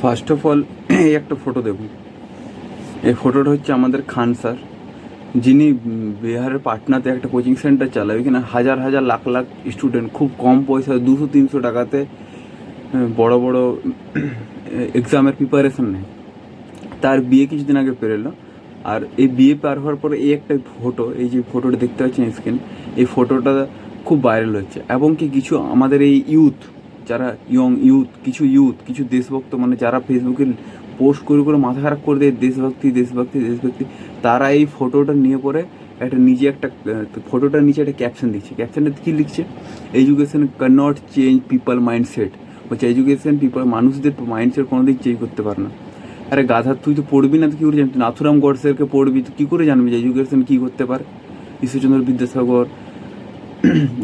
First of all এই একটা photo দেখুন। এই ফটোটা হচ্ছে আমাদের খান স্যার, যিনি বিহারের পাটনাতে একটা কোচিং সেন্টার চালায়। ওইখানে হাজার হাজার লাখ লাখ স্টুডেন্ট খুব কম পয়সায় 200-300 টাকাতে বড় বড় এক্সামের প্রিপারেশন নেয়। তার বিয়ে কিছুদিন আগে পেরোলো। আর এই বিয়ে পার হওয়ার পরে এই একটা ফটো, এই যে ফটোটা দেখতে পাচ্ছেন স্ক্রিন, এই ফটোটা খুব ভাইরাল হচ্ছে। এবং কি কিছু আমাদের এই ইউথ, যারা ইয়ং ইউথ, কিছু দেশভক্ত, মানে যারা ফেসবুকে পোস্ট করে করে মাথা খারাপ করে দেয় দেশভক্তি দেশভক্তি দেশভক্তি, তারা এই ফটোটা নিয়ে পরে একটা ফটোটার নিচে একটা ক্যাপশন দিচ্ছে। ক্যাপশনটা কী লিখছে? Education can not change people mindset. বলছে এডুকেশন মানুষদের মাইন্ডসেট কোনোদিন চেঞ্জ করতে পারে না। আরে গাধা, তুই তো পড়বি না তো কী করে জানবি? নাথুরাম গডসেরকে পড়বি তো কী করে জানবি যে এডুকেশন কী করতে পারে? ঈশ্বরচন্দ্র বিদ্যাসাগর,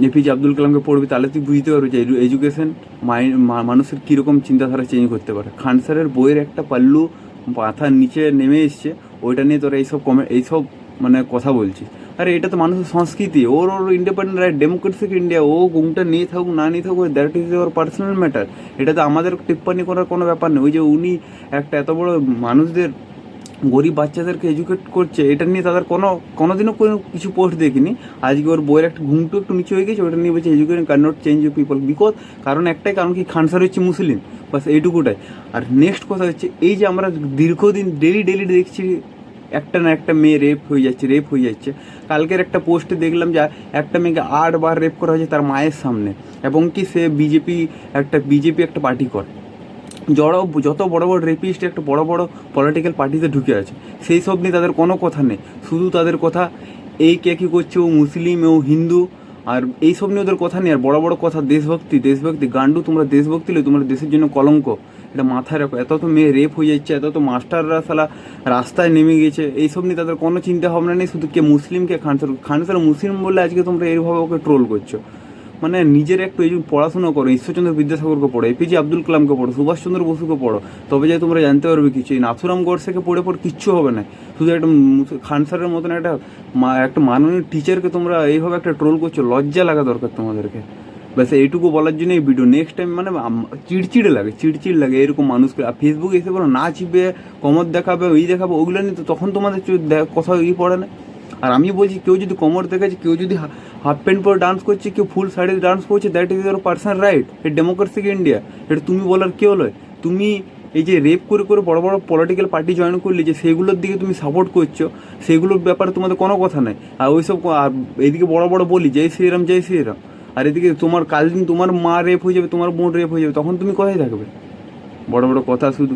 এপিজে আব্দুল কালামকে পড়বি, তাহলে তুই বুঝতে পারবি যে এডুকেশন মানুষের কীরকম চিন্তাধারা চেঞ্জ করতে পারে। খান স্যারের বইয়ের একটা পাল্লু মাথার নিচে নেমে এসছে, ওইটা নিয়ে তোরা এইসব মানে কথা বলছিস। আরে এটা তো মানুষের সংস্কৃতি, ওর ইন্ডিপেন্ডেন্ট রাইট, ডেমোক্রেটিক ইন্ডিয়া। ও ঘুমটা নিয়ে থাকুক না নিয়ে থাকুক, that is or personal matter. এটা তো আমাদের টিপ্পণী করার কোনো ব্যাপার নেই। ওই যে উনি একটা এত বড় মানুষদের, গরিব বাচ্চাদেরকে এডুকেট করছে, এটা নিয়ে তাদের কোনোদিনও কোনো কিছু পোস্ট দেখিনি। আজকে ওর বইয়ের একটা ঘুমটু একটু নিচে হয়ে গেছে, ওটা নিয়ে বলছে education can not change you people. Because কারণ একটাই, কারণ কি খান স্যার হচ্ছে মুসলিম, বাস এইটুকুটাই। আর নেক্সট কথা হচ্ছে, এই যে আমরা দীর্ঘদিন ডেলি দেখছি একটা না একটা মেয়ে রেপ হয়ে যাচ্ছে। কালকের একটা পোস্টে দেখলাম যে একটা মেয়েকে 8 বার রেপ করা হয়েছে তার মায়ের সামনে, এবং কি সে বিজেপি একটা পার্টি করে। যত বড় বড় রেপিস্ট একটা বড় বড় পলিটিক্যাল পার্টিতে ঢুকে আছে, সেই সব নিয়ে তাদের কোনো কথা নেই। শুধু তাদের কথা এই কে কী করছে, ও মুসলিম, ও হিন্দু, আর এইসব নিয়ে ওদের কথা নেই। আর বড় বড় কথা দেশভক্তি গান্ডু, তোমরা দেশভক্তি হলে তোমরা দেশের জন্য কলঙ্ক, এটা মাথায় রাখো। এত তো মেয়ে রেপ হয়ে যাচ্ছে, এত তো মাস্টাররা সালা রাস্তায় নেমে গেছে, এইসব নিয়ে তাদের কোনো চিন্তা ভাবনা নেই। শুধু কে মুসলিমকে খান স্যার মুসলিম বললে আজকে তোমরা এইভাবে ওকে ট্রোল করছো। মানে নিজের একটু এই পড়াশোনা করো, ঈশ্বরচন্দ্র বিদ্যাসাগরকে পড়ো, এপিজে আব্দুল কালামকে পড়ো, সুভাষচন্দ্র বসুকে পড়ো, তবে যাই তোমরা জানতে পারবে কিছু। এই নাথুরাম গডসেকে পড়ে কিচ্ছু হবে না। শুধু একটা খান স্যারের মতন একটা মাননীয় টিচারকে তোমরা এইভাবে একটা ট্রোল করছো, লজ্জা লাগা দরকার তোমাদেরকে। ব্যাস এইটুকু বলার জন্য এই ভিডিও। নেক্সট টাইম মানে চিড়চিড় লাগে এরকম মানুষকে। আর ফেসবুকে এসে বলো না চিপে কমর দেখাবে, দেখাবে, ওগুলো নিয়ে তো তখন তোমাদের কথা পড়ে না। আর আমি বলছি, কেউ যদি কোমর দেখাচ্ছে, কেউ যদি হাফ প্যান্ট পরে ডান্স করছে, কেউ ফুল শাড়ি ডান্স করছে, that is your personal right. এটা ডেমোক্রেটিক ইন্ডিয়া, এটা তুমি বলার কেউ নয়। তুমি এই যে রেপ করে বড় বড় পলিটিক্যাল পার্টি জয়েন করলে, যে সেগুলোর দিকে তুমি সাপোর্ট করছো, সেগুলোর ব্যাপারে তোমাদের কোনো কথা নেই। আর ওইসব এইদিকে বড় বলি জয় শ্রীরাম, আর এদিকে কাল দিন তোমার মা রেপ হয়ে যাবে, তোমার বোন রেপ হয়ে যাবে, তখন তুমি কোথায় থাকবে? বড় কথা শুধু।